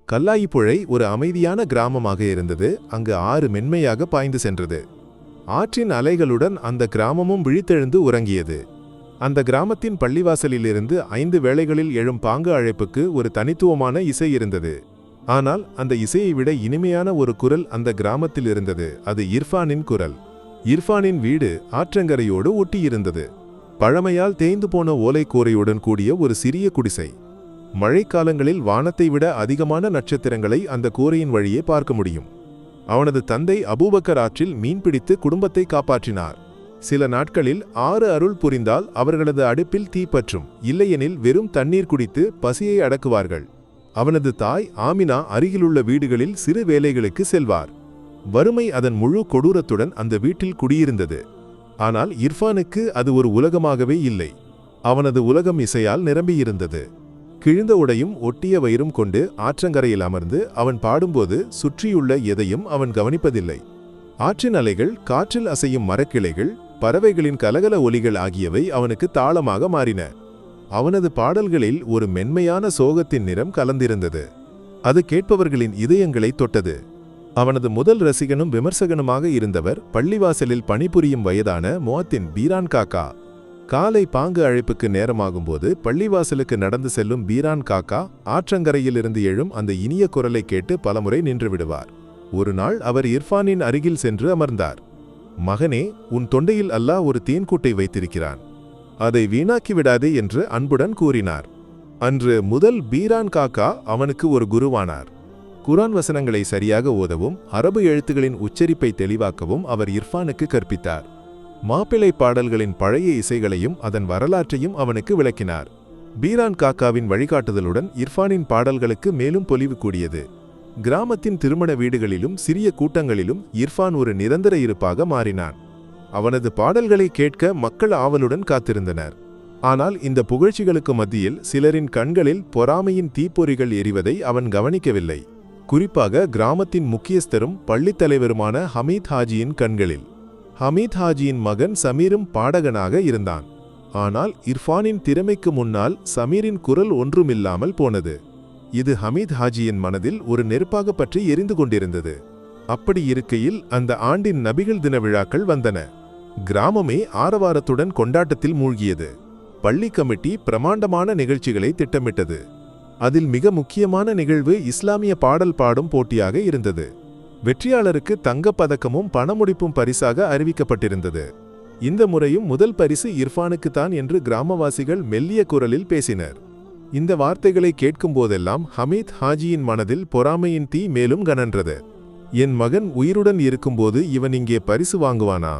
கல்லாயிப்புழை ஒரு அமைதியான கிராமமாக இருந்தது. அங்கு ஆறு மென்மையாக பாய்ந்து சென்றது. ஆற்றின் அலைகளுடன் அந்த கிராமமும் விழித்தெழுந்து உறங்கியது. அந்த கிராமத்தின் பள்ளிவாசலிலிருந்து 5 வேளைகளில் எழும் பாங்கு அழைப்புக்கு ஒரு தனித்துவமான இசை இருந்தது. ஆனால் அந்த இசையை விட இனிமையான ஒரு குரல் அந்த கிராமத்தில் இருந்தது. அது இர்ஃபானின் குரல். இர்ஃபானின் வீடு ஆற்றங்கரையோடு ஒட்டியிருந்தது. பழமையால் தேய்ந்து போன ஓலைக்கூரையுடன் கூடிய ஒரு சிறிய குடிசை. மழைக்காலங்களில் வானத்தை விட அதிகமான நட்சத்திரங்களை அந்த கூரையின் வழியே பார்க்க முடியும். அவனது தந்தை அபூபக்கர் ஆற்றில் மீன்பிடித்து குடும்பத்தை காப்பாற்றினார். சில நாட்களில் 6 அருள் புரிந்தால் அவர்களது அடுப்பில் தீப்பற்றும், இல்லையெனில் வெறும் தண்ணீர் குடித்து பசியை அடக்குவார்கள். அவனது தாய் ஆமினா அருகிலுள்ள வீடுகளில் சிறு வேலைகளுக்கு செல்வார். வறுமை அதன் முழு கொடூரத்துடன் அந்த வீட்டில் குடியிருந்தது. ஆனால் இர்ஃபானுக்கு அது ஒரு உலகமாகவே இல்லை. அவனது உலகம் இசையால் நிரம்பியிருந்தது. கிழிந்த உடையும் ஒட்டிய வயிறும் கொண்டு ஆற்றங்கரையில் அமர்ந்து அவன் பாடும்போது சுற்றியுள்ள எதையும் அவன் கவனிப்பதில்லை. ஆற்றின் அலைகள், காற்றில் அசையும் மரக்கிளைகள், பறவைகளின் கலகல ஒலிகள் ஆகியவை அவனுக்கு தாளமாக மாறின. அவனது பாடல்களில் ஒரு மென்மையான சோகத்தின் நிறம் கலந்திருந்தது. அது கேட்பவர்களின் இதயங்களை தொட்டது. அவனது முதல் ரசிகனும் விமர்சகனுமாக இருந்தவர் பள்ளிவாசலில் பணிபுரியும் வயதான முஅத்தின் பீரான் காக்கா. காலை பாங்கு அழைப்புக்கு நேரமாகும்போது பள்ளிவாசலுக்கு நடந்து செல்லும் பீரான் காக்கா ஆற்றங்கரையிலிருந்து எழும் அந்த இனிய குரலை கேட்டு பலமுறை நின்று விடுவார். ஒரு நாள் அவர் இர்ஃபானின் அருகில் சென்று அமர்ந்தார். மகனே, உன் தொண்டையில் அல்லாஹ் ஒரு தேன்கூட்டை வைத்திருக்கிறான். அதை வீணாக்கி விடாதே என்று அன்புடன் கூறினார். அன்று முதல் பீரான் காக்கா அவனுக்கு ஒரு குருவானார். குர்ஆன் வசனங்களை சரியாக ஓதவும் அரபு எழுத்துகளின் உச்சரிப்பை தெளிவாக்கவும் அவர் இர்ஃபானுக்கு கற்பித்தார். மாப்பிள்ளை பாடல்களின் பழைய இசைகளையும் அதன் வரலாற்றையும் அவனுக்கு விளக்கினார். பீரான் காக்காவின் வழிகாட்டுதலுடன் இர்ஃபானின் பாடல்களுக்கு மேலும் பொலிவு கூடியது. கிராமத்தின் திருமண வீடுகளிலும் சிறிய கூட்டங்களிலும் இர்ஃபான் ஒரு நிரந்தர இருப்பாக மாறினான். அவனது பாடல்களை கேட்க மக்கள் ஆவலுடன் காத்திருந்தனர். ஆனால் இந்த புகழ்ச்சிகளுக்கு மத்தியில் சிலரின் கண்களில் பொறாமையின் தீப்பொறிகள் எரிவதை அவன் கவனிக்கவில்லை. குறிப்பாக கிராமத்தின் முக்கியஸ்தரும் பள்ளித் தலைவருமான ஹமீத் ஹாஜியின் கண்களில். ஹமீத் ஹாஜியின் மகன் சமீரும் பாடகனாக இருந்தான். ஆனால் இர்ஃபானின் திறமைக்கு முன்னால் சமீரின் குரல் ஒன்றுமில்லாமல் போனது. இது ஹமீத் ஹாஜியின் மனதில் ஒரு நெருப்பாக பற்றி எரிந்து கொண்டிருந்தது. அப்படி இருக்கையில் அந்த ஆண்டின் நபிகள் தின விழாக்கள் வந்தன. கிராமமே ஆரவாரத்துடன் கொண்டாட்டத்தில் மூழ்கியது. பள்ளி கமிட்டி பிரமாண்டமான நிகழ்ச்சிகளை திட்டமிட்டது. அதில் மிக முக்கியமான நிகழ்வு இஸ்லாமிய பாடல் பாடும் போட்டியாக இருந்தது. வெற்றியாளருக்கு தங்கப் பதக்கமும் பணமுடிப்பும் பரிசாக அறிவிக்கப்பட்டிருந்தது. இந்த முறையும் முதல் பரிசு இர்ஃபானுக்குத்தான் என்று கிராமவாசிகள் மெல்லிய குரலில் பேசினர். இந்த வார்த்தைகளை கேட்கும்போதெல்லாம் ஹமீத் ஹாஜியின் மனதில் பொறாமையின் தீ மேலும் கனன்றது. என் மகன் உயிருடன் இருக்கும்போது இவன் இங்கே பரிசு வாங்குவானா?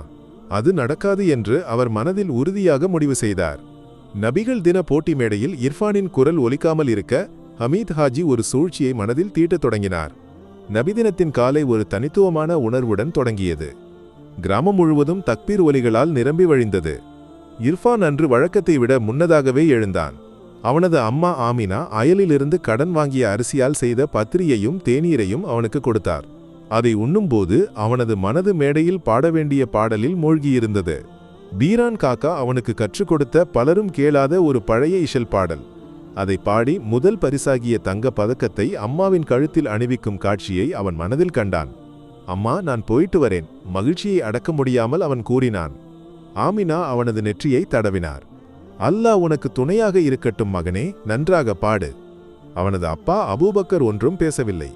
அது நடக்காது என்று அவர் மனதில் உறுதியாக முடிவு செய்தார். நபிகள் தின போட்டி மேடையில் இர்ஃபானின் குரல் ஒலிக்காமல் இருக்க ஹமீத் ஹாஜி ஒரு சூழ்ச்சியை மனதில் தீட்டத் தொடங்கினார். நபிதினத்தின் காலை ஒரு தனித்துவமான உணர்வுடன் தொடங்கியது. கிராமம் முழுவதும் தக்பீர் ஒலிகளால் நிரம்பி வழிந்தது. இர்ஃபான் அன்று வழக்கத்தை விட முன்னதாகவே எழுந்தான். அவனது அம்மா ஆமினா அயலிலிருந்து கடன் வாங்கிய அரிசியால் செய்த பத்திரியையும் தேநீரையும் அவனுக்கு கொடுத்தார். அதை உண்ணும்போது அவனது மனது மேடையில் பாட வேண்டிய பாடலில் மூழ்கியிருந்தது. பீரான் காக்கா அவனுக்கு கற்றுக் கொடுத்த பலரும் கேளாத ஒரு பழைய இசல் பாடல். அதை பாடி முதல் பரிசாகிய தங்க பதக்கத்தை அம்மாவின் கழுத்தில் அணிவிக்கும் காட்சியை அவன் மனதில் கண்டான். அம்மா, நான் போயிட்டு வரேன், மகிழ்ச்சியை அடக்க முடியாமல் அவன் கூறினான். ஆமினா அவனது நெற்றியை தடவினார். அல்லாஹ் உனக்கு துணையாக இருக்கட்டும் மகனே, நன்றாக பாடு. அவனது அப்பா அபூபக்கர் ஒன்றும் பேசவில்லை.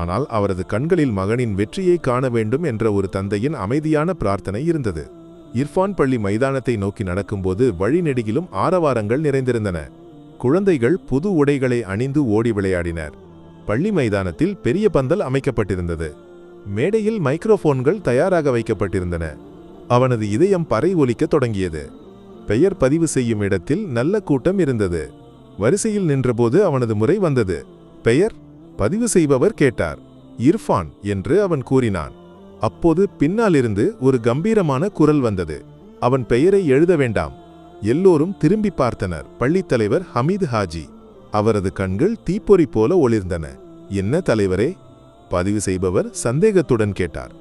ஆனால் அவரது கண்களில் மகனின் வெற்றியை காண வேண்டும் என்ற ஒரு தந்தையின் அமைதியான பிரார்த்தனை இருந்தது. இர்ஃபான் பள்ளி மைதானத்தை நோக்கி நடக்கும்போது வழிநெடுகிலும் ஆரவாரங்கள் நிறைந்திருந்தன. குழந்தைகள் புது உடைகளை அணிந்து ஓடி விளையாடினர். பள்ளி மைதானத்தில் பெரிய பந்தல் அமைக்கப்பட்டிருந்தது. மேடையில் மைக்ரோஃபோன்கள் தயாராக வைக்கப்பட்டிருந்தன. அவனது இதயம் பறை ஒலிக்க தொடங்கியது. பெயர் பதிவு செய்யும் இடத்தில் நல்ல கூட்டம் இருந்தது. வரிசையில் நின்றபோது அவனது முறை வந்தது. பெயர் பதிவு செய்பவர் கேட்டார். இர்ஃபான் என்று அவன் கூறினான். அப்போது பின்னாலிருந்து ஒரு கம்பீரமான குரல் வந்தது. அவன் பெயரை எழுத வேண்டாம். எல்லோரும் திரும்பி பார்த்தனர். பள்ளித்தலைவர் ஹமீத் ஹாஜி. அவரது கண்கள் தீப்பொறி போல ஒளிர்ந்தன. என்ன தலைவரே? பதிவு செய்பவர் சந்தேகத்துடன் கேட்டார்.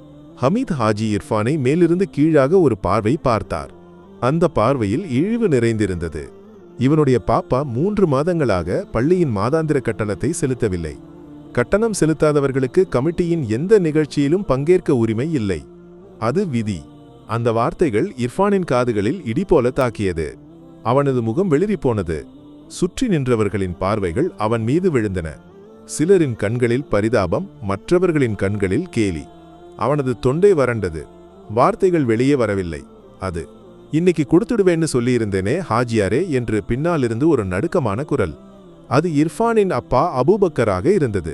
ஹமீத் ஹாஜி இர்ஃபானை மேலிருந்து கீழாக ஒரு பார்வை பார்த்தார். அந்த பார்வையில் இழிவு நிறைந்திருந்தது. இவனுடைய பாப்பா 3 மாதங்களாக பள்ளியின் மாதாந்திர கட்டணத்தை செலுத்தவில்லை. கட்டணம் செலுத்தாதவர்களுக்கு கமிட்டியின் எந்த நிகழ்ச்சியிலும் பங்கேற்க உரிமை இல்லை. அது விதி. அந்த வார்த்தைகள் இர்ஃபானின் காதுகளில் இடி போல தாக்கியது. அவனது முகம் வெளிறிப் போனது. சுற்றி நின்றவர்களின் பார்வைகள் அவன் மீது விழுந்தன. சிலரின் கண்களில் பரிதாபம், மற்றவர்களின் கண்களில் கேலி. அவனது தொண்டை வறண்டது. வார்த்தைகள் வெளியே வரவில்லை. அது இன்னைக்கு கொடுத்துடுவேன்னு சொல்லியிருந்தேனே ஹாஜியாரே என்று பின்னாலிருந்து ஒரு நடுக்கமான குரல். அது இர்ஃபானின் அப்பா அபூபக்கராக இருந்தது.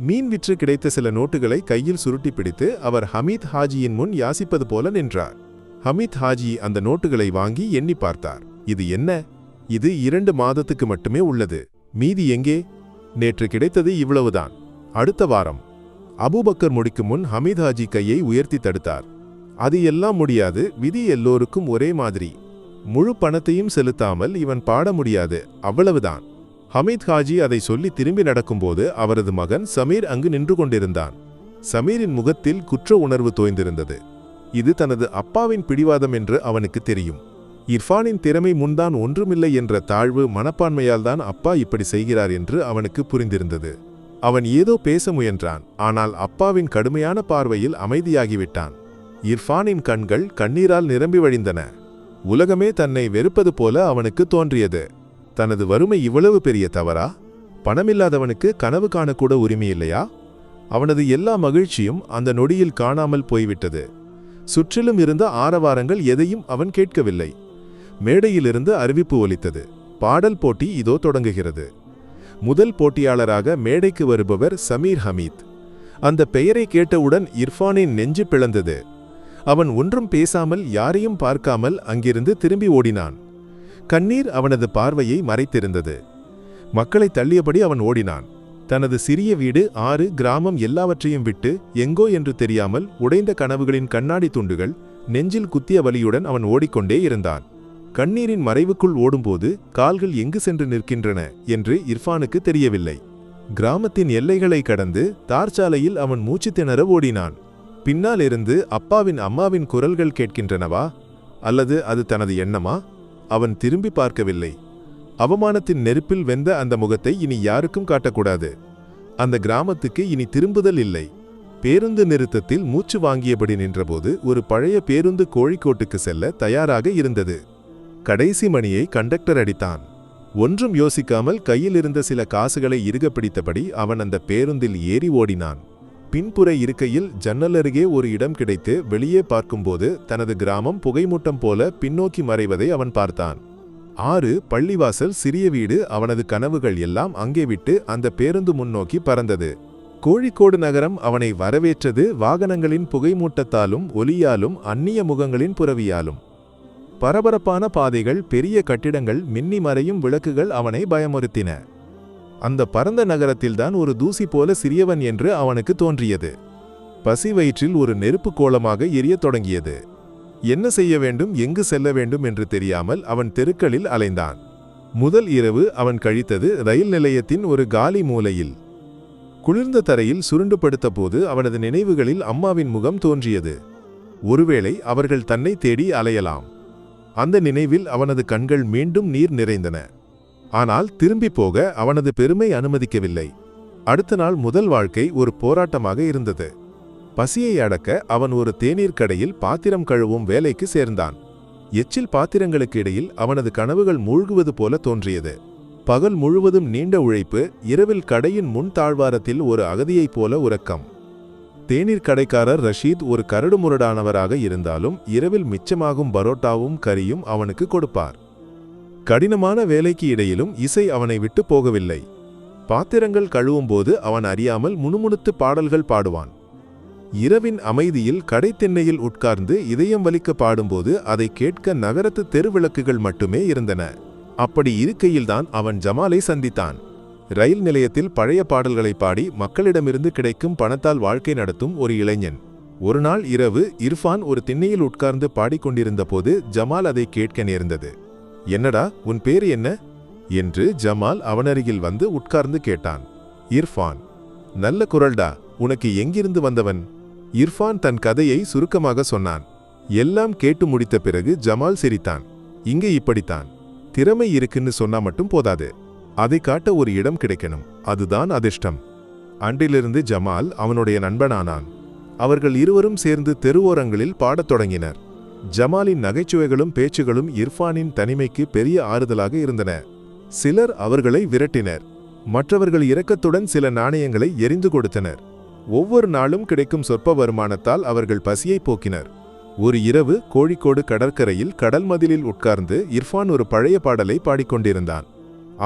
மீன் விற்று கிடைத்த சில நோட்டுகளை கையில் சுருட்டி பிடித்து அவர் ஹமீத் ஹாஜியின் முன் யாசிப்பது போல நின்றார். ஹமீத் ஹாஜி அந்த நோட்டுகளை வாங்கி எண்ணி பார்த்தார். இது என்ன? இது 2 மாதத்துக்கு மட்டுமே உள்ளது. மீதி எங்கே? நேற்று கிடைத்தது இவ்வளவுதான். அடுத்த வாரம். அபூபக்கர் முடிக்கும் முன் ஹமீத் ஹாஜி கையை உயர்த்தி தடுத்தார். அது எல்லாம் முடியாது. விதி எல்லோருக்கும் ஒரே மாதிரி. முழு பணத்தையும் செலுத்தாமல் இவன் பாட முடியாது, அவ்வளவுதான். ஹமீத் ஹாஜி அதை சொல்லி திரும்பி நடக்கும்போது அவரது மகன் சமீர் அங்கு நின்று கொண்டிருந்தான். சமீரின் முகத்தில் குற்ற உணர்வு தோய்ந்திருந்தது. இது தனது அப்பாவின் பிடிவாதம் என்று அவனுக்கு தெரியும். இர்ஃபானின் திறமை முன்தான் ஒன்றுமில்லை என்ற தாழ்வு மனப்பான்மையால் தான் அப்பா இப்படி செய்கிறார் என்று அவனுக்கு புரிந்திருந்தது. அவன் ஏதோ பேச முயன்றான். ஆனால் அப்பாவின் கடுமையான பார்வையில் அமைதியாகிவிட்டான். இர்ஃபானின் கண்கள் கண்ணீரால் நிரம்பி வழிந்தன. உலகமே தன்னை வெறுப்பது போல அவனுக்கு தோன்றியது. தனது வறுமை இவ்வளவு பெரிய தவறா? பணமில்லாதவனுக்கு கனவு காணக்கூட உரிமையில்லையா? அவனது எல்லா மகிழ்ச்சியும் அந்த நொடியில் காணாமல் போய்விட்டது. சுற்றிலும் இருந்த ஆரவாரங்கள் எதையும் அவன் கேட்கவில்லை. மேடையிலிருந்து அறிவிப்பு ஒலித்தது. பாடல் போட்டி இதோ தொடங்குகிறது. முதல் போட்டியாளராக மேடைக்கு வருபவர் சமீர் ஹமீத். அந்த பெயரை கேட்டவுடன் இர்ஃபானின் நெஞ்சு பிளந்தது. அவன் ஒன்றும் பேசாமல் யாரையும் பார்க்காமல் அங்கிருந்து திரும்பி ஓடினான். கண்ணீர் அவனது பார்வையை மறைத்திருந்தது. மக்களை தள்ளியபடி அவன் ஓடினான். தனது சிறிய வீடு, ஆறு, கிராமம் எல்லாவற்றையும் விட்டு எங்கோ என்று தெரியாமல் உடைந்த கனவுகளின் கண்ணாடி துண்டுகள் நெஞ்சில் குத்திய வலியுடன் அவன் ஓடிக்கொண்டே இருந்தான். கண்ணீரின் மறைவுக்குள் ஓடும்போது கால்கள் எங்கு சென்று நிற்கின்றன என்று இர்ஃபானுக்கு தெரியவில்லை. கிராமத்தின் எல்லைகளை கடந்து தார்ச்சாலையில் அவன் மூச்சு திணற ஓடினான். பின்னால் இருந்து அப்பாவின் அம்மாவின் குரல்கள் கேட்கின்றனவா? அல்லது அது தனது எண்ணமா? அவன் திரும்பி பார்க்கவில்லை. அவமானத்தின் நெருப்பில் வெந்த அந்த முகத்தை இனி யாருக்கும் காட்டக்கூடாது. அந்த கிராமத்துக்கு இனி திரும்புதல் இல்லை. பேருந்து நிறுத்தத்தில் மூச்சு வாங்கியபடி நின்றபோது ஒரு பழைய பேருந்து கோழிக்கோட்டுக்கு செல்ல தயாராக இருந்தது. கடைசி மணியை கண்டக்டர் அடித்தான். ஒன்றும் யோசிக்காமல் கையில் இருந்த சில காசுகளை இறுக பிடித்தபடி அவன் அந்த பேருந்தில் ஏறி ஓடினான். பின்புற இருக்கையில் ஜன்னல் அருகே ஒரு இடம் கிடைத்து வெளியே பார்க்கும்போது தனது கிராமம் புகைமூட்டம் போல பின்னோக்கி மறைவதை அவன் பார்த்தான். ஆறு, பள்ளிவாசல், சிறிய வீடு, அவனது கனவுகள் எல்லாம் அங்கே விட்டு அந்த பேருந்து முன்னோக்கி பறந்தது. கோழிக்கோடு நகரம் அவனை வரவேற்றது. வாகனங்களின் புகைமூட்டத்தாலும் ஒலியாலும் அந்நிய முகங்களின் புரவியாலும். பரபரப்பான பாதைகள், பெரிய கட்டிடங்கள், மின்னி மறையும் விளக்குகள் அவனை பயமுறுத்தின. அந்த பரந்த நகரத்தில்தான் ஒரு தூசி போல சிறியவன் என்று அவனுக்கு தோன்றியது. பசி வயிற்றில் ஒரு நெருப்பு கோலமாக எரியத் தொடங்கியது. என்ன செய்ய வேண்டும், எங்கு செல்ல வேண்டும் என்று தெரியாமல் அவன் தெருக்களில் அலைந்தான். முதல் இரவு அவன் கழித்தது ரயில் நிலையத்தின் ஒரு காலி மூலையில். குளிர்ந்த தரையில் சுருண்டு படுத்தபோது அவனது நினைவுகளில் அம்மாவின் முகம் தோன்றியது. ஒருவேளை அவர்கள் தன்னை தேடி அலையலாம். அந்த நினைவில் அவனது கண்கள் மீண்டும் நீர் நிறைந்தன. ஆனால் திரும்பி போக அவனது பெருமை அனுமதிக்கவில்லை. அடுத்த நாள் முதல் வாழ்க்கை ஒரு போராட்டமாக இருந்தது. பசியை அடக்க அவன் ஒரு தேநீர் கடையில் பாத்திரம் கழுவும் வேலைக்கு சேர்ந்தான். எச்சில் பாத்திரங்களுக்கு இடையில் அவனது கனவுகள் மூழ்குவது போல தோன்றியது. பகல் முழுவதும் நீண்ட உழைப்பு, இரவில் கடையின் முன் தாழ்வாரத்தில் ஒரு அகதியைப் போல உறக்கம். தேநீர் கடைக்காரர் ரஷீத் ஒரு கரடுமுரடானவராக இருந்தாலும் இரவில் மிச்சமாகும் பரோட்டாவும் கறியும் அவனுக்கு கொடுப்பார். கடினமான வேலைக்கு இடையிலும் இசை அவனை விட்டு போகவில்லை. பாத்திரங்கள் கழுவும்போது அவன் அறியாமல் முணுமுணுத்து பாடல்கள் பாடுவான். இரவின் அமைதியில் கடைத்தென்னையில் உட்கார்ந்து இதயம் வலிக்க பாடும்போது அதை கேட்க நகரத்து தெருவிளக்குகள் மட்டுமே இருந்தன. அப்படி இருக்கையில்தான் அவன் ஜமாலை சந்தித்தான். ரயில் நிலையத்தில் பழைய பாடல்களை பாடி மக்களிடமிருந்து கிடைக்கும் பணத்தால் வாழ்க்கை நடத்தும் ஒரு இளைஞன். ஒரு நாள் இரவு இர்ஃபான் ஒரு திண்ணையில் உட்கார்ந்து பாடிக்கொண்டிருந்த போது ஜமால் அதை கேட்க நேர்ந்தது. என்னடா, உன் பேரு என்ன என்று ஜமால் அவனருகில் வந்து உட்கார்ந்து கேட்டான். இர்ஃபான். நல்ல குரல்டா, உனக்கு எங்கிருந்து வந்தவன்? இர்ஃபான் தன் கதையை சுருக்கமாக சொன்னான். எல்லாம் கேட்டு முடித்த பிறகு ஜமால் சிரித்தான். இங்கே இப்படித்தான். திறமை இருக்குன்னு சொன்னா மட்டும் போதாது. அதை காட்ட ஒரு இடம் கிடைக்கணும். அதுதான் அதிர்ஷ்டம். அன்றிலிருந்து ஜமால் அவனுடைய நண்பனானான். அவர்கள் இருவரும் சேர்ந்து தெருவோரங்களில் பாடத் தொடங்கினர். ஜமாலின் நகைச்சுவைகளும் பேச்சுகளும் இர்ஃபானின் தனிமைக்கு பெரிய ஆறுதலாக இருந்தன. சிலர் அவர்களை விரட்டினர். மற்றவர்கள் இரக்கத்துடன் சில நாணயங்களை எறிந்து கொடுத்தனர். ஒவ்வொரு நாளும் கிடைக்கும் சொற்ப வருமானத்தால் அவர்கள் பசியை போக்கினர். ஒரு இரவு கோழிக்கோடு கடற்கரையில் கடல் மதிலில் உட்கார்ந்து இர்ஃபான் ஒரு பழைய பாடலை பாடிக்கொண்டிருந்தான்.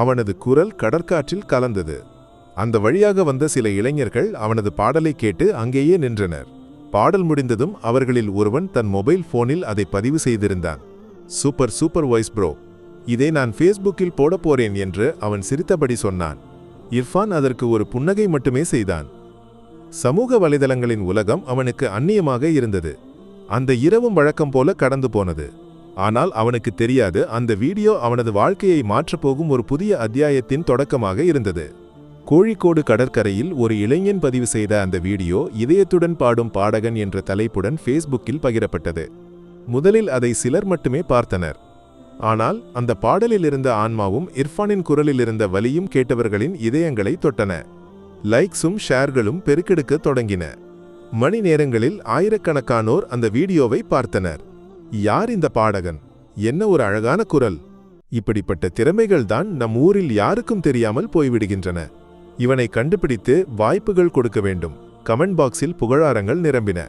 அவனது குரல் கடற்காற்றில் கலந்தது. அந்த வழியாக வந்த சில இளைஞர்கள் அவனது பாடலை கேட்டு அங்கேயே நின்றனர். பாடல் முடிந்ததும் அவர்களில் ஒருவன் தன் மொபைல் போனில் அதை பதிவு செய்திருந்தான். சூப்பர் சூப்பர் வாய்ஸ் ப்ரோ, இதை நான் ஃபேஸ்புக்கில் போடப் போறேன் என்று அவன் சிரித்தபடி சொன்னான். இர்ஃபான் அதற்கு ஒரு புன்னகை மட்டுமே செய்தான். சமூக வலைதளங்களின் உலகம் அவனுக்கு அந்நியமாக இருந்தது. அந்த இரவும் வழக்கம் போல கடந்து போனது. ஆனால் அவனுக்கு தெரியாது, அந்த வீடியோ அவனது வாழ்க்கையை மாற்றப்போகும் ஒரு புதிய அத்தியாயத்தின் தொடக்கமாக இருந்தது. கோழிக்கோடு கடற்கரையில் ஒரு இளைஞன் பதிவு செய்த அந்த வீடியோ இதயத்துடன் பாடும் பாடகன் என்ற தலைப்புடன் ஃபேஸ்புக்கில் பகிரப்பட்டது. முதலில் அதை சிலர் மட்டுமே பார்த்தனர். ஆனால் அந்த பாடலில் இருந்த ஆன்மாவும் இர்ஃபானின் குரலில் இருந்த வலியும் கேட்டவர்களின் இதயங்களை தொட்டன. லைக்ஸும் ஷேர்களும் பெருக்கெடுக்க தொடங்கின. மணி நேரங்களில் ஆயிரக்கணக்கானோர் அந்த வீடியோவை பார்த்தனர். யார் இந்த பாடகன்? என்ன ஒரு அழகான குரல்! இப்படிப்பட்ட திறமைகள்தான் நம் ஊரில் யாருக்கும் தெரியாமல் போய்விடுகின்றன. இவனை கண்டுபிடித்து வாய்ப்புகள் கொடுக்க வேண்டும். கமெண்ட் பாக்ஸில் புகழாரங்கள் நிரம்பின.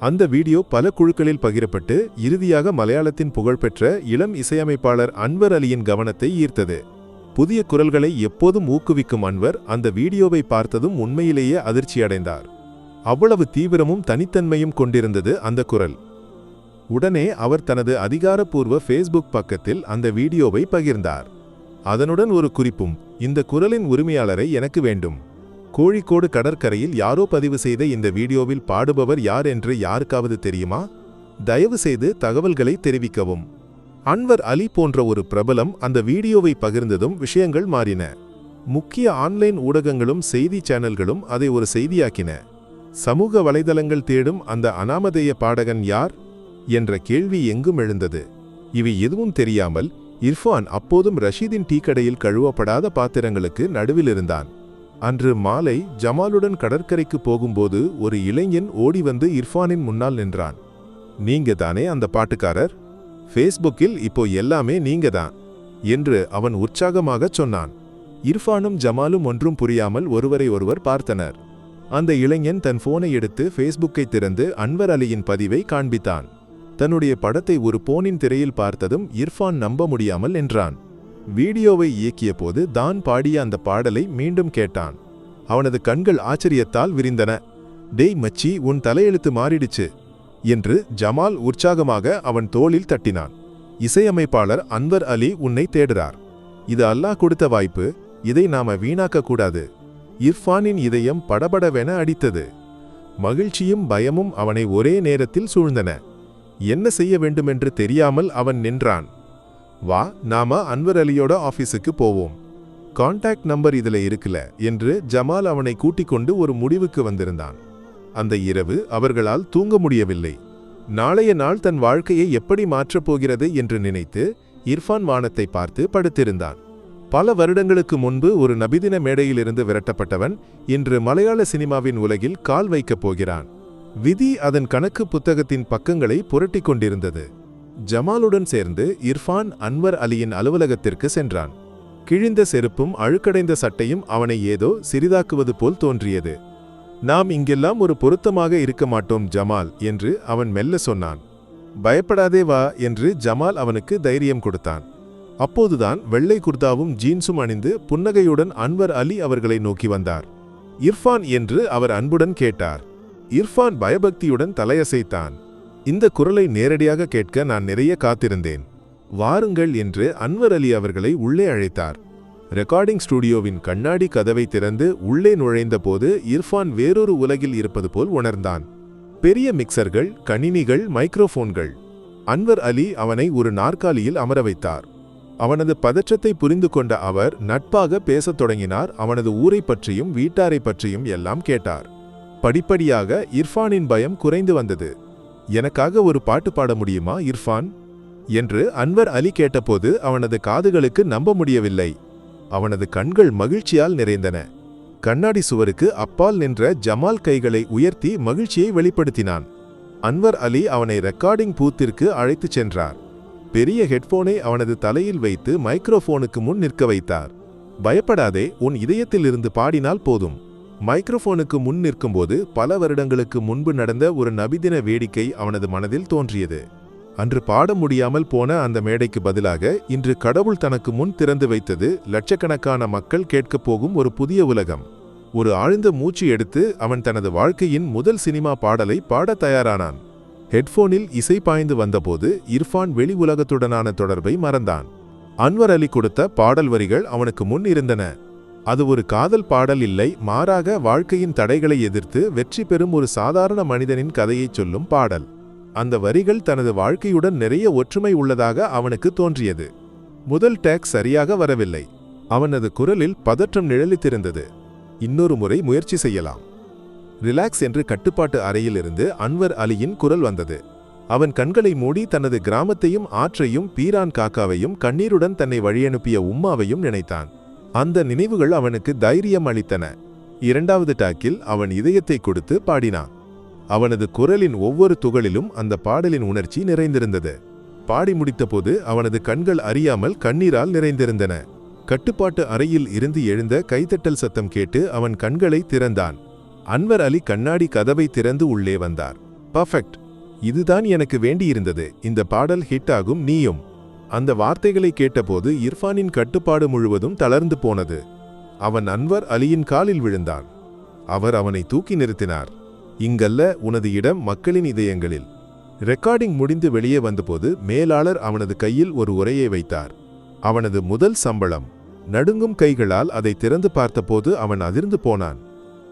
அந்த வீடியோ பல குழுக்களில் பகிரப்பட்டு இறுதியாக மலையாளத்தின் புகழ்பெற்ற இளம் இசையமைப்பாளர் அன்வர் அலியின் கவனத்தை ஈர்த்தது. புதிய குரல்களை எப்போதும் ஊக்குவிக்கும் அன்வர் அந்த வீடியோவை பார்த்ததும் உண்மையிலேயே அதிர்ச்சியடைந்தார். அவ்வளவு தீவிரமும் தனித்தன்மையும் கொண்டிருந்தது அந்த குரல். உடனே அவர் தனது அதிகாரப்பூர்வ ஃபேஸ்புக் பக்கத்தில் அந்த வீடியோவை பகிர்ந்தார். அதனுடன் ஒரு குறிப்பும், இந்த குரலின் உரிமையாளரை எனக்கு வேண்டும். கோழிக்கோடு கடற்கரையில் யாரோ பதிவு செய்த இந்த வீடியோவில் பாடுபவர் யார் என்று யாருக்காவது தெரியுமா? தயவு செய்து தகவல்களை தெரிவிக்கவும். அன்வர் அலி போன்ற ஒரு பிரபலம் அந்த வீடியோவை பகிர்ந்ததும் விஷயங்கள் மாறின. முக்கிய ஆன்லைன் ஊடகங்களும் செய்தி சேனல்களும் அதை ஒரு செய்தியாக்கின. சமூக வலைதளங்கள் தேடும் அந்த அனாமதேய பாடகன் யார் என்ற கேள்வி எங்கும் எழுந்தது. இவை எதுவும் தெரியாமல் இர்ஃபான் அப்போதும் ரஷீதின் டீக்கடையில் கழுவப்படாத பாத்திரங்களுக்கு நடுவில் இருந்தான். அன்று மாலை ஜமாலுடன் கடற்கரைக்கு போகும்போது ஒரு இளைஞன் ஓடி வந்து இர்ஃபானின் முன்னால் நின்றான். நீங்க தானே அந்த பாட்டுக்காரர்? ஃபேஸ்புக்கில் இப்போ எல்லாமே நீங்க தான் என்று அவன் உற்சாகமாகச் சொன்னான். இர்ஃபானும் ஜமாலும் ஒன்றும் புரியாமல் ஒருவரை ஒருவர் பார்த்தனர். அந்த இளைஞன் தன் போனை எடுத்து ஃபேஸ்புக்கை திறந்து அன்வர் அலியின் பதிவை காண்பித்தான். தன்னுடைய படத்தை ஒரு போனின் திரையில் பார்த்ததும் இர்ஃபான் நம்ப முடியாமல் நின்றான். வீடியோவை இயக்கிய போது தான் பாடிய அந்த பாடலை மீண்டும் கேட்டான். அவனது கண்கள் ஆச்சரியத்தால் விரிந்தன. டேய் மச்சி, உன் தலையெழுத்து மாறிடுச்சு என்று ஜமால் உற்சாகமாக அவன் தோளில் தட்டினான். இசையமைப்பாளர் அன்வர் அலி உன்னை தேடுறார். இது அல்லாஹ் கொடுத்த வாய்ப்பு, இதை நாம வீணாக்க கூடாது. இர்ஃபானின் இதயம் படபடவென அடித்தது. மகிழ்ச்சியும் பயமும் அவனை ஒரே நேரத்தில் சூழ்ந்தன. என்ன செய்ய வேண்டுமென்று தெரியாமல் அவன் நின்றான். வா, நாம அன்வர் அலியோட ஆபீஸுக்கு போவோம். கான்டாக்ட் நம்பர் இதுல இருக்குல்ல என்று ஜமால் அவனை கூட்டிக் கொண்டு ஒரு முடிவுக்கு வந்திருந்தான். அந்த இரவு அவர்களால் தூங்க முடியவில்லை. நாளைய நாள் தன் வாழ்க்கையை எப்படி மாற்றப் போகிறது என்று நினைத்து இர்ஃபான் வானத்தை பார்த்து படுத்திருந்தான். பல வருடங்களுக்கு முன்பு ஒரு நபிதின மேடையிலிருந்து விரட்டப்பட்டவன் இன்று மலையாள சினிமாவின் உலகில் கால் வைக்கப் போகிறான். விதி அதன் கணக்கு புத்தகத்தின் பக்கங்களை புரட்டிக் கொண்டிருந்தது. ஜமாலுடன் சேர்ந்து இர்ஃபான் அன்வர் அலியின் அலுவலகத்திற்கு சென்றான். கிழிந்த செருப்பும் அழுக்கடைந்த சட்டையும் அவனை ஏதோ சிறிதாக்குவது போல் தோன்றியது. நாம் இங்கெல்லாம் ஒரு பொருத்தமாக இருக்க மாட்டோம் ஜமால் என்று அவன் மெல்ல சொன்னான். பயப்படாதே வா என்று ஜமால் அவனுக்கு தைரியம் கொடுத்தான். அப்போதுதான் வெள்ளை குர்தாவும் ஜீன்ஸும் அணிந்து புன்னகையுடன் அன்வர் அலி அவர்களை நோக்கி வந்தார். இர்ஃபான் என்று அவர் அன்புடன் கேட்டார். இர்ஃபான் பயபக்தியுடன் தலையசைத்தான். இந்த குரலை நேரடியாக கேட்க நான் நிறைய காத்திருந்தேன். வாருங்கள் என்று அன்வர் அலி அவர்களை உள்ளே அழைத்தார். ரெக்கார்டிங் ஸ்டுடியோவின் கண்ணாடி கதவை திறந்து உள்ளே நுழைந்த போது இர்ஃபான் வேறொரு உலகில் இருப்பது போல் உணர்ந்தான். பெரிய மிக்சர்கள், கணினிகள், மைக்ரோஃபோன்கள். அன்வர் அலி அவனை ஒரு நாற்காலியில் அமர வைத்தார். அவனது பதற்றத்தை புரிந்து கொண்ட அவர் நட்பாக பேசத் தொடங்கினார். அவனது ஊரை பற்றியும் வீட்டாரை பற்றியும் எல்லாம் கேட்டார். படிப்படியாக இர்ஃபானின் பயம் குறைந்து வந்தது. எனக்காக ஒரு பாட்டு பாட முடியுமா இர்ஃபான் என்று அன்வர் அலி கேட்டபோது அவனது காதுகளுக்கு நம்ப முடியவில்லை. அவனது கண்கள் மகிழ்ச்சியால் நிறைந்தன. கண்ணாடி சுவருக்கு அப்பால் நின்ற ஜமால் கைகளை உயர்த்தி மகிழ்ச்சியை வெளிப்படுத்தினான். அன்வர் அலி அவனை ரெக்கார்டிங் பூத்திற்கு அழைத்துச் சென்றார். பெரிய ஹெட்போனை அவனது தலையில் வைத்து மைக்ரோஃபோனுக்கு முன் நிற்க வைத்தார். பயப்படாதே, உன் இதயத்திலிருந்து பாடினால் போதும். மைக்ரோஃபோனுக்கு முன் நிற்கும்போது பல வருடங்களுக்கு முன்பு நடந்த ஒரு நபிதின வேடிக்கை அவனது மனதில் தோன்றியது. அன்று பாட முடியாமல் போன அந்த மேடைக்கு பதிலாக இன்று கடவுள் தனக்கு முன் திறந்து வைத்தது லட்சக்கணக்கான மக்கள் கேட்கப் போகும் ஒரு புதிய உலகம். ஒரு ஆழ்ந்த மூச்சு எடுத்து அவன் தனது வாழ்க்கையின் முதல் சினிமா பாடலை பாட தயாரானான். ஹெட்போனில் இசை பாய்ந்து வந்தபோது இர்ஃபான் வெளி உலகத்துடனான தொடர்பை மறந்தான். அன்வர் அலி கொடுத்த பாடல் வரிகள் அவனுக்கு முன் இருந்தன. அது ஒரு காதல் பாடல் இல்லை, மாறாக வாழ்க்கையின் தடைகளை எதிர்த்து வெற்றி பெறும் ஒரு சாதாரண மனிதனின் கதையைச் சொல்லும் பாடல். அந்த வரிகள் தனது வாழ்க்கையுடன் நிறைய ஒற்றுமை உள்ளதாக அவனுக்கு தோன்றியது. முதல் டேக் சரியாக வரவில்லை. அவனது குரலில் பதற்றம் நிழலித்திருந்தது. இன்னொரு முறை முயற்சி செய்யலாம். ரிலாக்ஸ் என்று கட்டுப்பாட்டு அறையிலிருந்து அன்வர் அலியின் குரல் வந்தது. அவன் கண்களை மூடி தனது கிராமத்தையும் ஆற்றையும் பீரான் காக்காவையும் கண்ணீருடன் தன்னை வழியனுப்பிய உம்மாவையும் நினைத்தான். அந்த நினைவுகள் அவனுக்கு தைரியம் அளித்தன. இரண்டாவது டாக்கில் அவன் இதயத்தை கொடுத்து பாடினான். அவனது குரலின் ஒவ்வொரு துகளிலும் அந்த பாடலின் உணர்ச்சி நிறைந்திருந்தது. பாடி முடித்தபோது அவனது கண்கள் அறியாமல் கண்ணீரால் நிறைந்திருந்தன. கட்டுப்பாட்டு அறையில் இருந்து எழுந்த கைத்தட்டல் சத்தம் கேட்டு அவன் கண்களை திறந்தான். அன்வர் அலி கண்ணாடி கதவை திறந்து உள்ளே வந்தார். பர்ஃபெக்ட், இதுதான் எனக்கு வேண்டியிருந்தது. இந்த பாடல் ஹிட் ஆகும், நீயும். அந்த வார்த்தைகளை கேட்டபோது இர்ஃபானின் கட்டுப்பாடு முழுவதும் தளர்ந்து போனது. அவன் அன்வர் அலியின் காலில் விழுந்தான். அவர் அவனை தூக்கி நிறுத்தினார். இங்கல்ல, உனது இடம் மக்களின் இதயங்களில். ரெக்கார்டிங் முடிந்து வெளியே வந்தபோது மேலாளர் அவனது கையில் ஒரு உரையை வைத்தார். அவனது முதல் சம்பளம். நடுங்கும் கைகளால் அதை திறந்து பார்த்தபோது அவன் அதிர்ந்து போனான்.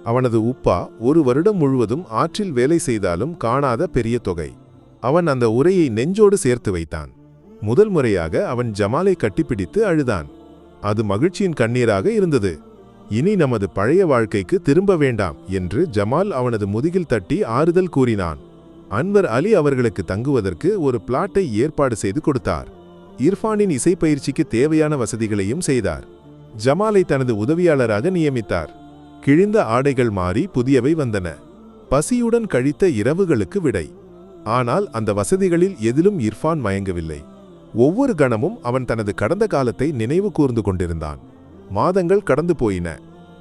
அவனது உப்பா ஒரு வருடம் முழுவதும் ஆற்றில் வேலை செய்தாலும் காணாத பெரிய தொகை. அவன் அந்த உரையை நெஞ்சோடு சேர்த்து வைத்தான். முதல் முறையாக அவன் ஜமாலை கட்டிப்பிடித்து அழுதான். அது மகிழ்ச்சியின் கண்ணீராக இருந்தது. இனி நமது பழைய வாழ்க்கைக்கு திரும்ப வேண்டாம் என்று ஜமால் அவனது முதுகில் தட்டி ஆறுதல் கூறினான். அன்வர் அலி அவர்களுக்கு தங்குவதற்கு ஒரு பிளாட்டை ஏற்பாடு செய்து கொடுத்தார். இர்ஃபானின் இசைப்பயிற்சிக்கு தேவையான வசதிகளையும் செய்தார். ஜமாலை தனது உதவியாளராக நியமித்தார். கிழிந்த ஆடைகள் மாறி புதியவை வந்தன. பசியுடன் கழித்த இரவுகளுக்கு விடை. ஆனால் அந்த வசதிகளில் எதிலும் இர்ஃபான் மயங்கவில்லை. ஒவ்வொரு கணமும் அவன் தனது கடந்த காலத்தை நினைவு கூர்ந்து கொண்டிருந்தான். மாதங்கள் கடந்து போயின.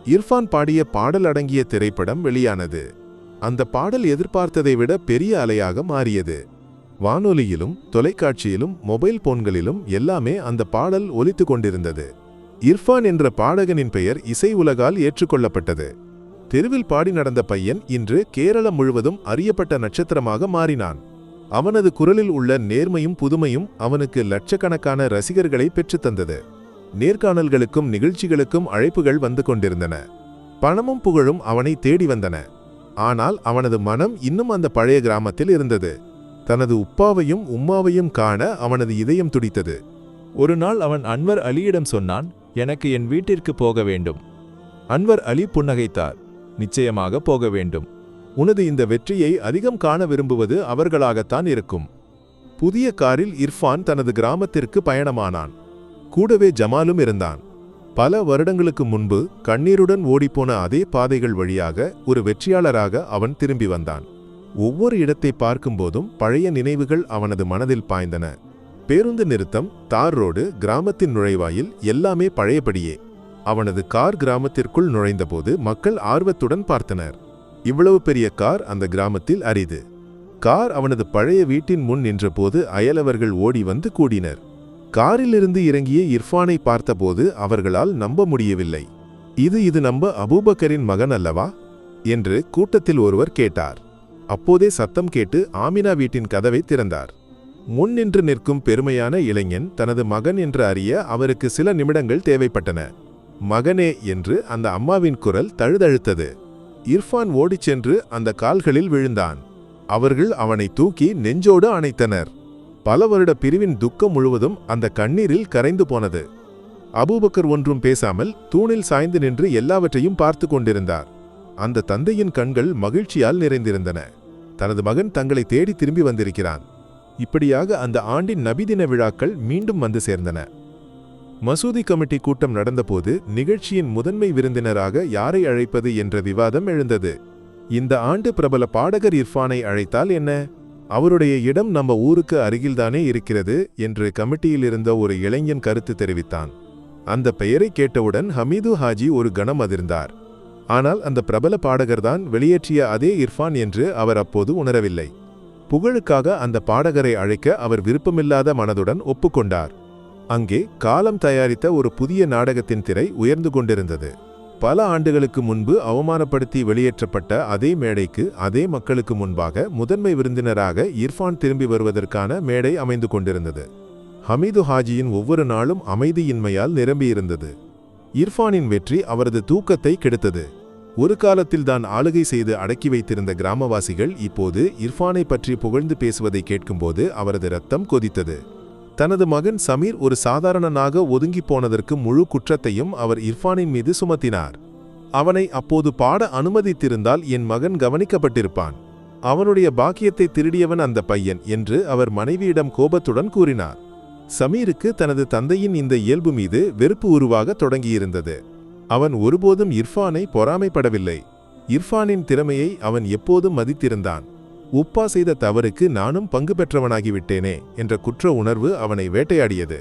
இர்ஃபான் பாடிய பாடல் அடங்கிய திரைப்படம் வெளியானது. அந்த பாடல் எதிர்பார்த்ததை விட பெரிய அலையாக மாறியது. வானொலியிலும் தொலைக்காட்சியிலும் மொபைல் போன்களிலும் எல்லாமே அந்த பாடல் ஒலித்து கொண்டிருந்தது. இர்ஃபான் என்ற பாடகனின் பெயர் இசை உலகால் ஏற்றுக்கொள்ளப்பட்டது. தெருவில் பாடி நடந்த பையன் இன்று கேரளம் முழுவதும் அறியப்பட்ட நட்சத்திரமாக மாறினான். அவனது குரலில் உள்ள நேர்மையும் புதுமையும் அவனுக்கு லட்சக்கணக்கான ரசிகர்களை பெற்றுத்தந்தது. நேர்காணல்களுக்கும் நிகழ்ச்சிகளுக்கும் அழைப்புகள் வந்து கொண்டிருந்தன. பணமும் புகழும் அவனை தேடி வந்தன. ஆனால் அவனது மனம் இன்னும் அந்த பழைய கிராமத்தில் இருந்தது. தனது உப்பாவையும் உம்மாவையும் காண அவனது இதயம் துடித்தது. ஒரு நாள் அவன் அன்வர் அலியிடம் சொன்னான், எனக்கு என் வீட்டிற்கு போக வேண்டும். அன்வர் அலி புன்னகைத்தார். நிச்சயமாக போக வேண்டும். உனது இந்த வெற்றியை அதிகம் காண விரும்புவது அவர்களாகத்தான் இருக்கும். புதிய காரில் இர்ஃபான் தனது கிராமத்திற்கு பயணமானான். கூடவே ஜமாலும் இருந்தான். பல வருடங்களுக்கு முன்பு கண்ணீருடன் ஓடிப்போன அதே பாதைகள் வழியாக ஒரு வெற்றியாளராக அவன் திரும்பி வந்தான். ஒவ்வொரு இடத்தை பார்க்கும்போதும் பழைய நினைவுகள் அவனது மனதில் பாய்ந்தன. பேருந்து நிறுத்தம், தார் ரோடு, கிராமத்தின் நுழைவாயில் எல்லாமே பழையபடியே. அவனது கார் கிராமத்திற்குள் நுழைந்தபோது மக்கள் ஆர்வத்துடன் பார்த்தனர். இவ்வளவு பெரிய கார் அந்த கிராமத்தில் அரிது. கார் அவனது பழைய வீட்டின் முன் நின்றபோது அயலவர்கள் ஓடி வந்து கூடினர். காரிலிருந்து இறங்கிய இர்ஃபானை பார்த்தபோது அவர்களால் நம்ப முடியவில்லை. இது நம்ப அபூபக்கரின் மகன் அல்லவா என்று கூட்டத்தில் ஒருவர் கேட்டார். அப்போதே சத்தம் கேட்டு ஆமினா வீட்டின் கதவை திறந்தார். முன் நின்று நிற்கும் பெருமையான இளைஞன் தனது மகன் என்று அறிய அவருக்கு சில நிமிடங்கள் தேவைப்பட்டன. மகனே என்று அந்த அம்மாவின் குரல் தழுதழுத்தது. இர்ஃபான் ஓடிச் சென்று அந்த கால்களில் விழுந்தான். அவர்கள் அவனை தூக்கி நெஞ்சோடு அணைத்தனர். பல வருட பிரிவின் துக்கம் முழுவதும் அந்த கண்ணீரில் கரைந்து போனது. அபூபக்கர் ஒன்றும் பேசாமல் தூணில் சாய்ந்து நின்று எல்லாவற்றையும் பார்த்து கொண்டிருந்தார். அந்த தந்தையின் கண்கள் மகிழ்ச்சியால் நிறைந்திருந்தன. தனது மகன் தங்களை தேடி திரும்பி வந்திருக்கிறான். இப்படியாக அந்த ஆண்டின் நபிதின விழாக்கள் மீண்டும் வந்து சேர்ந்தன. மசூதி கமிட்டி கூட்டம் நடந்தபோது நிகழ்ச்சியின் முதன்மை விருந்தினராக யாரை அழைப்பது என்ற விவாதம் எழுந்தது. இந்த ஆண்டு பிரபல பாடகர் இர்ஃபானை அழைத்தால் என்ன? அவருடைய இடம் நம்ம ஊருக்கு அருகில்தானே இருக்கிறது என்று கமிட்டியில் இருந்த ஒரு இளைஞன் கருத்து தெரிவித்தான். அந்த பெயரை கேட்டவுடன் ஹமீது ஹாஜி ஒரு கணம் அதிர்ந்தார். ஆனால் அந்த பிரபல பாடகர்தான் வெளியேற்றிய அதே இர்ஃபான் என்று அவர் அப்போது உணரவில்லை. புகழுக்காக அந்த பாடகரை அழைக்க அவர் விருப்பமில்லாத மனதுடன் ஒப்புக்கொண்டார். அங்கே காலம் தயாரித்த ஒரு புதிய நாடகத்தின் திரை உயர்ந்து கொண்டிருந்தது. பல ஆண்டுகளுக்கு முன்பு அவமானப்படுத்தி வெளியேற்றப்பட்ட அதே மேடைக்கு அதே மக்களுக்கு முன்பாக முதன்மை விருந்தினராக இர்ஃபான் திரும்பி வருவதற்கான மேடை அமைந்து கொண்டிருந்தது. ஹமீது ஹாஜியின் ஒவ்வொரு நாளும் அமைதியின்மையால் நிரம்பியிருந்தது. இர்ஃபானின் வெற்றி அவரது தூக்கத்தை கெடுத்தது. ஒரு காலத்தில் தான் ஆளுகை செய்து அடக்கி வைத்திருந்த கிராமவாசிகள் இப்போது இர்ஃபானை பற்றி புகழ்ந்து பேசுவதை கேட்கும்போது அவரது இரத்தம் கொதித்தது. தனது மகன் சமீர் ஒரு சாதாரணனாக ஒதுங்கி போனதற்கு முழு குற்றத்தையும் அவர் இர்ஃபானின் மீது சுமத்தினார். அவனை அப்போது பாட அனுமதித்திருந்தால் என் மகன் கவனிக்கப்பட்டிருப்பான். அவனுடைய பாக்கியத்தை திருடியவன் அந்த பையன் என்று அவர் மனைவியிடம் கோபத்துடன் கூறினார். சமீருக்கு தனது தந்தையின் இந்த இயல்பு மீது வெறுப்பு உருவாக தொடங்கியிருந்தது. அவன் ஒருபோதும் இர்ஃபானை பொறாமைப்படவில்லை. இர்ஃபானின் திறமையை அவன் எப்போதும் மதித்திருந்தான். உப்பா செய்த தவறுக்கு நானும் பங்கு பெற்றவனாகிவிட்டேனே என்ற குற்ற உணர்வு அவனை வேட்டையாடியது.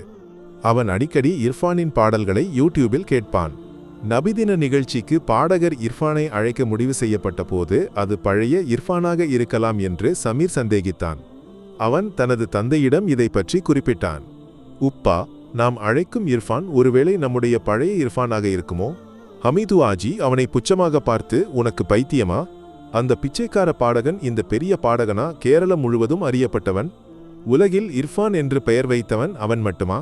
அவன் அடிக்கடி இர்ஃபானின் பாடல்களை யூடியூபில் கேட்பான். நபிதின நிகழ்ச்சிக்கு பாடகர் இர்ஃபானை அழைக்க முடிவு செய்யப்பட்ட போது அது பழைய இர்ஃபானாக இருக்கலாம் என்று சமீர் சந்தேகித்தான். அவன் தனது தந்தையிடம் இதை பற்றி குறிப்பிட்டான். உப்பா, நாம் அழைக்கும் இர்ஃபான் ஒருவேளை நம்முடைய பழைய இர்ஃபானாக இருக்குமோ? ஹமீது ஹாஜி அவனை புச்சமாக பார்த்து, உனக்கு பைத்தியமா? அந்த பிச்சைக்கார பாடகன் இந்த பெரிய பாடகனா? கேரளம் முழுவதும் அறியப்பட்டவன். உலகில் இர்ஃபான் என்று பெயர் வைத்தவன் அவன் மட்டுமா?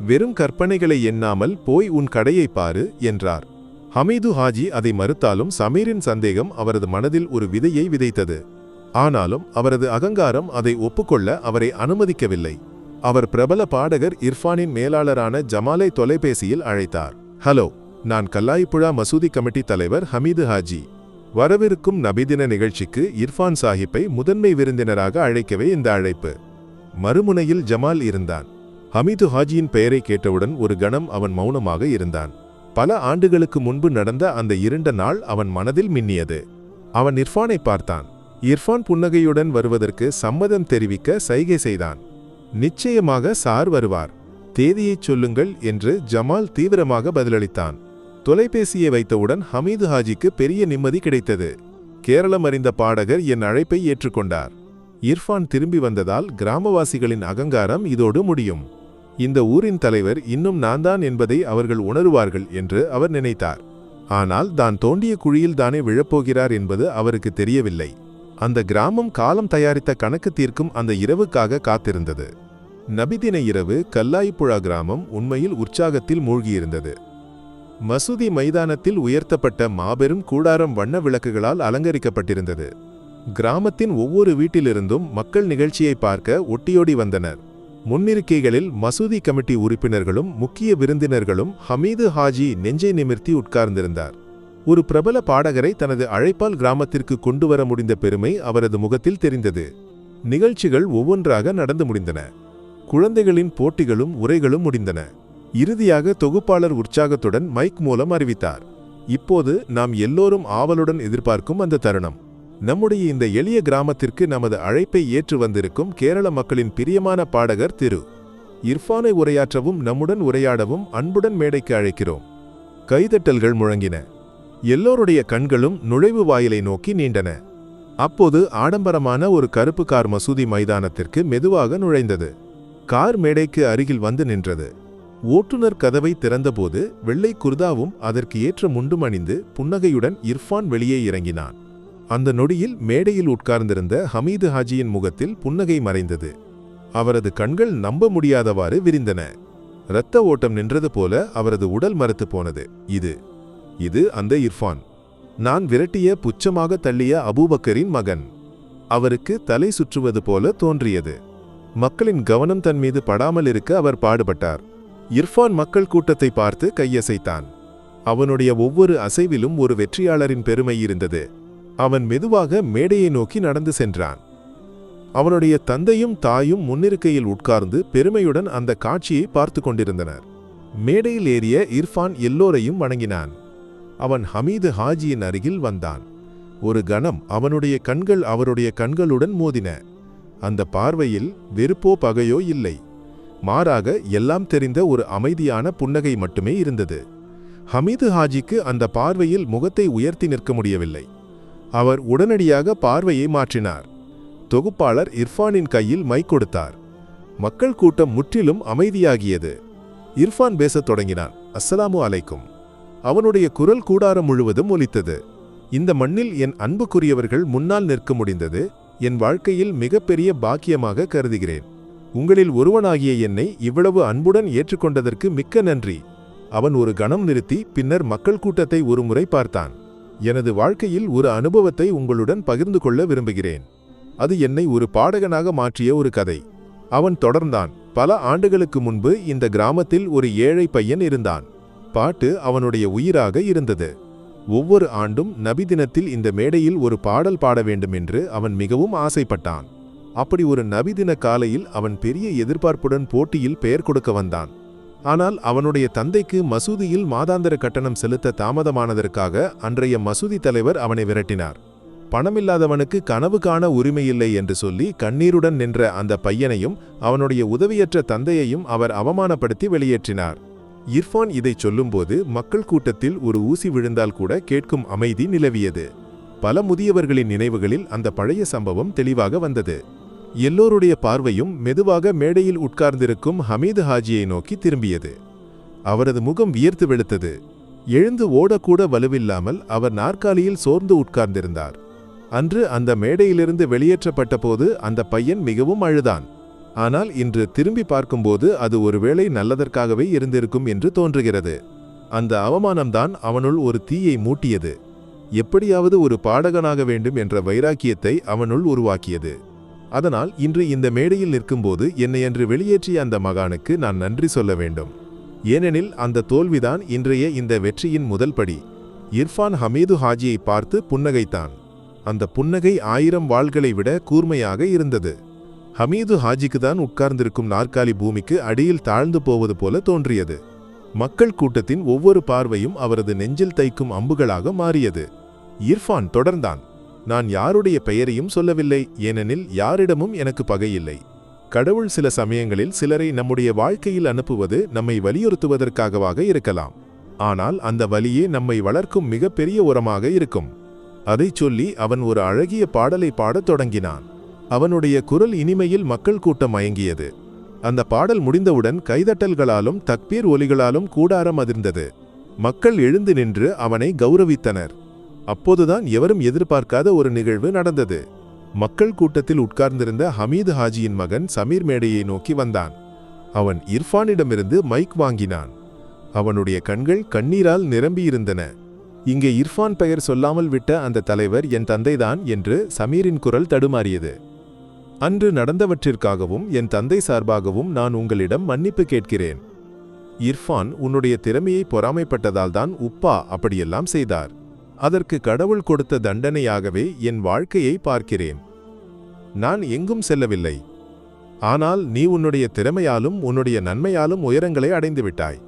வெறும் கற்பனைகளை எண்ணாமல் போய் உன் கடையை பாரு என்றார். ஹமீது ஹாஜி அதை மறுத்தாலும் சமீரின் சந்தேகம் அவரது மனதில் ஒரு விதையை விதைத்தது. ஆனாலும் அவரது அகங்காரம் அதை ஒப்புக்கொள்ள அவரை அனுமதிக்கவில்லை. அவர் பிரபல பாடகர் இர்ஃபானின் மேலாளரான ஜமாலை தொலைபேசியில் அழைத்தார். ஹலோ, நான் கல்லாயிப்புழா மசூதி கமிட்டி தலைவர் ஹமீது ஹாஜி. வரவிருக்கும் நபிதின நிகழ்ச்சிக்கு இர்ஃபான் சாஹிப்பை முதன்மை விருந்தினராக அழைக்கவே இந்த அழைப்பு. மறுமுனையில் ஜமால் இருந்தான். ஹமீது ஹாஜியின் பெயரை கேட்டவுடன் ஒரு கணம் அவன் மௌனமாக இருந்தான். பல ஆண்டுகளுக்கு முன்பு நடந்த அந்த இருண்ட நாள் அவன் மனதில் மின்னியது. அவன் இர்ஃபானை பார்த்தான். இர்ஃபான் புன்னகையுடன் வருவதற்கு சம்மதம் தெரிவிக்க சைகை செய்தான். நிச்சயமாக சார் வருவார். தேதியைச் சொல்லுங்கள் என்று ஜமால் தீவிரமாக பதிலளித்தான். தொலைபேசியை வைத்தவுடன் ஹமீது ஹாஜிக்கு பெரிய நிம்மதி கிடைத்தது. கேரளம் அறிந்த பாடகர் என் அழைப்பை ஏற்றுக்கொண்டார். இர்ஃபான் திரும்பி வந்ததால் கிராமவாசிகளின் அகங்காரம் இதோடு முடியும். இந்த ஊரின் தலைவர் இன்னும் நான்தான் என்பதை அவர்கள் உணருவார்கள் என்று அவர் நினைத்தார். ஆனால் தான் தோண்டிய குழியில் தானே விழப்போகிறார் என்பது அவருக்கு தெரியவில்லை. அந்த கிராமம் காலம் தயாரித்த கணக்கு தீர்க்கும் அந்த இரவுக்காக காத்திருந்தது. நபிதின இரவு கல்லாயிப்புழா கிராமம் உண்மையில் உற்சாகத்தில் மூழ்கியிருந்தது. மசூதி மைதானத்தில் உயர்த்தப்பட்ட மாபெரும் கூடாரம் வண்ண விளக்குகளால் அலங்கரிக்கப்பட்டிருந்தது. கிராமத்தின் ஒவ்வொரு வீட்டிலிருந்தும் மக்கள் நிகழ்ச்சியை பார்க்க ஒட்டியோடி வந்தனர். முன்னிருக்கைகளில் மசூதி கமிட்டி உறுப்பினர்களும் முக்கிய விருந்தினர்களும் ஹமீது ஹாஜி நெஞ்சை நிமிர்த்தி உட்கார்ந்திருந்தார். ஒரு பிரபல பாடகரை தனது அழைப்பால் கிராமத்திற்கு கொண்டு வர முடிந்த பெருமை அவரது முகத்தில் தெரிந்தது. நிகழ்ச்சிகள் ஒவ்வொன்றாக நடந்து முடிந்தன. குழந்தைகளின் போட்டிகளும் உரைகளும் முடிந்தன. இறுதியாக தொகுப்பாளர் உற்சாகத்துடன் மைக் மூலம் அறிவித்தார். இப்போது நாம் எல்லோரும் ஆவலுடன் எதிர்பார்க்கும் அந்த தருணம். நம்முடைய இந்த எளிய கிராமத்திற்கு நமது அழைப்பை ஏற்று வந்திருக்கும் கேரள மக்களின் பிரியமான பாடகர் திரு இர்ஃபானை உரையாற்றவும் நம்முடன் உரையாடவும் அன்புடன் மேடைக்கு அழைக்கிறோம். கைதட்டல்கள் முழங்கின. எல்லோருடைய கண்களும் நுழைவு வாயிலை நோக்கி நீண்டன. அப்போது ஆடம்பரமான ஒரு கருப்பு கார் மசூதி மைதானத்திற்கு மெதுவாக நுழைந்தது. கார் மேடைக்கு அருகில் வந்து நின்றது. ஓட்டுநர் கதவை திறந்தபோது வெள்ளை குர்தாவும் அதற்கு ஏற்ற முண்டும் அணிந்து புன்னகையுடன் இர்ஃபான் வெளியே இறங்கினான். அந்த நொடியில் மேடையில் உட்கார்ந்திருந்த ஹமீது ஹாஜியின் முகத்தில் புன்னகை மறைந்தது. அவரது கண்கள் நம்ப முடியாதவாறு விரிந்தன. இரத்த ஓட்டம் நின்றது போல அவரது உடல் மரத்து போனது. இது அந்த இர்ஃபான். நான் விரட்டிய புச்சமாக தள்ளிய அபூபக்கரின் மகன். அவருக்கு தலை சுற்றுவது போல தோன்றியது. மக்களின் கவனம் தன் மீது படாமல் இருக்க அவர் பாடுபட்டார். இர்ஃபான் மக்கள் கூட்டத்தை பார்த்து கையசைத்தான். அவனுடைய ஒவ்வொரு அசைவிலும் ஒரு வெற்றியாளரின் பெருமை இருந்தது. அவன் மெதுவாக மேடையை நோக்கி நடந்து சென்றான். அவனுடைய தந்தையும் தாயும் முன்னிருக்கையில் உட்கார்ந்து பெருமையுடன் அந்த காட்சியை பார்த்து கொண்டிருந்தனர். மேடையில் ஏறிய இர்ஃபான் எல்லோரையும் வணங்கினான். அவன் ஹமீது ஹாஜியின் அருகில் வந்தான். ஒரு கணம் அவனுடைய கண்கள் அவருடைய கண்களுடன் மோதின. அந்த பார்வையில் வெறுப்போ பகையோ இல்லை. மாறாக எல்லாம் தெரிந்த ஒரு அமைதியான புன்னகை மட்டுமே இருந்தது. ஹமீது ஹாஜிக்கு அந்த பார்வையில் முகத்தை உயர்த்தி நிற்க முடியவில்லை. அவர் உடனடியாக பார்வையை மாற்றினார். தொகுப்பாளர் இர்ஃபானின் கையில் மைக் கொடுத்தார். மக்கள் கூட்டம் முற்றிலும் அமைதியாகியது. இர்ஃபான் பேசத் தொடங்கினான். அஸ்ஸலாமு அலைக்கும். அவனுடைய குரல் கூடாரம் முழுவதும் ஒலித்தது. இந்த மண்ணில் என் அன்புக்குரியவர்கள் முன்னால் நிற்க முடிந்தது என் வாழ்க்கையில் மிகப்பெரிய பாக்கியமாக கருதுகிறேன். உங்களில் ஒருவனாகிய என்னை இவ்வளவு அன்புடன் ஏற்றுக்கொண்டதற்கு மிக்க நன்றி. அவன் ஒரு கணம் நிறுத்தி பின்னர் மக்கள் கூட்டத்தை ஒருமுறை பார்த்தான். எனது வாழ்க்கையில் ஒரு அனுபவத்தை உங்களுடன் பகிர்ந்து கொள்ள விரும்புகிறேன். அது என்னை ஒரு பாடகனாக மாற்றிய ஒரு கதை. அவன் தொடர்ந்தான். பல ஆண்டுகளுக்கு முன்பு இந்த கிராமத்தில் ஒரு ஏழை பையன் இருந்தான். பாட்டு அவனுடைய உயிராக இருந்தது. ஒவ்வொரு ஆண்டும் நபி தினத்தில் இந்த மேடையில் ஒரு பாடல் பாட வேண்டும் என்று அவன் மிகவும் ஆசைப்பட்டான். அப்படி ஒரு நபி தின காலையில் அவன் பெரிய எதிர்பார்ப்புடன் போட்டியில் பெயர் கொடுக்க வந்தான். ஆனால் அவனுடைய தந்தைக்கு மசூதியில் மாதாந்திர கட்டணம் செலுத்த தாமதமானதற்காக அன்றைய மசூதி தலைவர் அவனை விரட்டினார். பணமில்லாதவனுக்கு கனவு காண உரிமையில்லை என்று சொல்லி கண்ணீருடன் நின்ற அந்த பையனையும் அவனுடைய உதவியற்ற தந்தையையும் அவர் அவமானப்படுத்தி வெளியேற்றினார். இர்ஃபான் இதை சொல்லும்போது மக்கள் கூட்டத்தில் ஒரு ஊசி விழுந்தால் கூட கேட்கும் அமைதி நிலவியது. பல முதியவர்களின் நினைவுகளில் அந்த பழைய சம்பவம் தெளிவாக வந்தது. எல்லோருடைய பார்வையும் மெதுவாக மேடையில் உட்கார்ந்திருக்கும் ஹமீது ஹாஜியை நோக்கி திரும்பியது. அவரது முகம் வியர்த்து வெளுத்தது. எழுந்து ஓடக்கூட வலுவில்லாமல் அவர் நாற்காலியில் சோர்ந்து உட்கார்ந்திருந்தார். அன்று அந்த மேடையிலிருந்து வெளியேற்றப்பட்ட போது அந்த பையன் மிகவும் அழுதான். ஆனால் இன்று திரும்பி பார்க்கும்போது அது ஒருவேளை நல்லதற்காகவே இருந்திருக்கும் என்று தோன்றுகிறது. அந்த அவமானம்தான் அவனுள் ஒரு தீயை மூட்டியது. எப்படியாவது ஒரு பாடகனாக வேண்டும் என்ற வைராக்கியத்தை அவனுள் உருவாக்கியது. அதனால் இன்று இந்த மேடையில் நிற்கும்போது என்னை அன்று வெளியேற்றிய அந்த மகானுக்கு நான் நன்றி சொல்ல வேண்டும். ஏனெனில் அந்த தோல்விதான் இன்றைய இந்த வெற்றியின் முதல் படி. இர்ஃபான் ஹமீது ஹாஜியை பார்த்து புன்னகைத்தான். அந்த புன்னகை 1000 வாள்களை விட கூர்மையாக இருந்தது. ஹமீது ஹாஜிக்குதான் உட்கார்ந்திருக்கும் நாற்காலி பூமிக்கு அடியில் தாழ்ந்து போவது போல தோன்றியது. மக்கள் கூட்டத்தின் ஒவ்வொரு பார்வையும் அவரது நெஞ்சில் தைக்கும் அம்புகளாக மாறியது. இர்ஃபான் தொடர்ந்தான். நான் யாருடைய பெயரையும் சொல்லவில்லை, ஏனெனில் யாரிடமும் எனக்கு பகையில்லை. கடவுள் சில சமயங்களில் சிலரை நம்முடைய வாழ்க்கையில் அனுப்புவது நம்மை வலியுறுத்துவதற்காகவாக இருக்கலாம். ஆனால் அந்த வலியே நம்மை வளர்க்கும் மிகப்பெரிய உரமாக இருக்கும். அதைச் சொல்லி அவன் ஒரு அழகிய பாடலை பாடத் தொடங்கினான். அவனுடைய குரல் இனிமையில் மக்கள் கூட்டம் மயங்கியது. அந்த பாடல் முடிந்தவுடன் கைதட்டல்களாலும் தக்பீர் ஒலிகளாலும் கூடாரம் அதிர்ந்தது. மக்கள் எழுந்து நின்று அவனை கௌரவித்தனர். அப்போதுதான் எவரும் எதிர்பார்க்காத ஒரு நிகழ்வு நடந்தது. மக்கள் கூட்டத்தில் உட்கார்ந்திருந்த ஹமீது ஹாஜியின் மகன் சமீர் மேடையை நோக்கி வந்தான். அவன் இர்ஃபானிடமிருந்து மைக் வாங்கினான். அவனுடைய கண்கள் கண்ணீரால் நிரம்பியிருந்தன. இங்கே இர்ஃபான் பெயர் சொல்லாமல் விட்ட அந்த தலைவர் என் தந்தைதான் என்று சமீரின் குரல் தடுமாறியது. அன்று நடந்தவற்றிற்காகவும் என் தந்தை சார்பாகவும் நான் உங்களிடம் மன்னிப்பு கேட்கிறேன். இர்ஃபான் உன்னுடைய திறமையை பொறாமைப்பட்டதால்தான் உப்பா அப்படியெல்லாம் செய்தார். அதற்கு கடவுள் கொடுத்த தண்டனையாகவே என் வாழ்க்கையை பார்க்கிறேன். நான் எங்கும் செல்லவில்லை. ஆனால் நீ உன்னுடைய திறமையாலும் உன்னுடைய நன்மையாலும் உயரங்களை அடைந்துவிட்டாய்.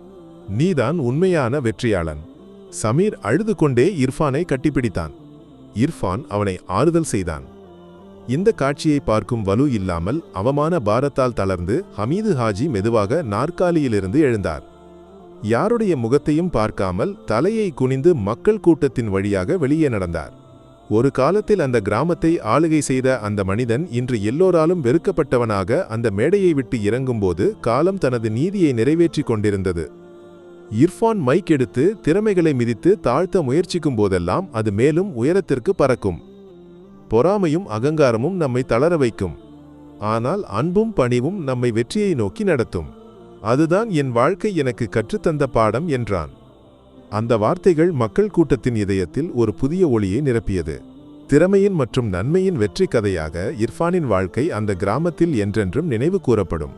நீதான் உண்மையான வெற்றியாளன். சமீர் அழுது கொண்டே இர்ஃபானை கட்டிப்பிடித்தான். இர்ஃபான் அவனை ஆறுதல் செய்தான். இந்த காட்சியை பார்க்கும் வலு இல்லாமல் அவமான பாரத்தால் தளர்ந்து ஹமீது ஹாஜி மெதுவாக நாற்காலியிலிருந்து எழுந்தார். யாருடைய முகத்தையும் பார்க்காமல் தலையை குனிந்து மக்கள் கூட்டத்தின் வழியாக வெளியே நடந்தார். ஒரு காலத்தில் அந்த கிராமத்தை ஆளுகை செய்த அந்த மனிதன் இன்று எல்லோராலும் வெறுக்கப்பட்டவனாக அந்த மேடையை விட்டு இறங்கும்போது காலம் தனது நீதியை நிறைவேற்றிக் கொண்டிருந்தது. இர்ஃபான் மைக் எடுத்து திறமைகளை மிதித்து தாழ்த்த முயற்சிக்கும் போதெல்லாம் அது மேலும் உயரத்திற்கு பறக்கும். பொறாமையும் அகங்காரமும் நம்மை தளர வைக்கும். ஆனால் அன்பும் பணிவும் நம்மை வெற்றியை நோக்கி நடத்தும். அதுதான் என் வாழ்க்கை எனக்கு கற்றுத்தந்த பாடம் என்றான். அந்த வார்த்தைகள் மக்கள் கூட்டத்தின் இதயத்தில் ஒரு புதிய ஒளியை நிரப்பியது. திறமையின் மற்றும் நன்மையின் வெற்றி கதையாக இர்ஃபானின் வாழ்க்கை அந்த கிராமத்தில் என்றென்றும் நினைவு கூறப்படும்.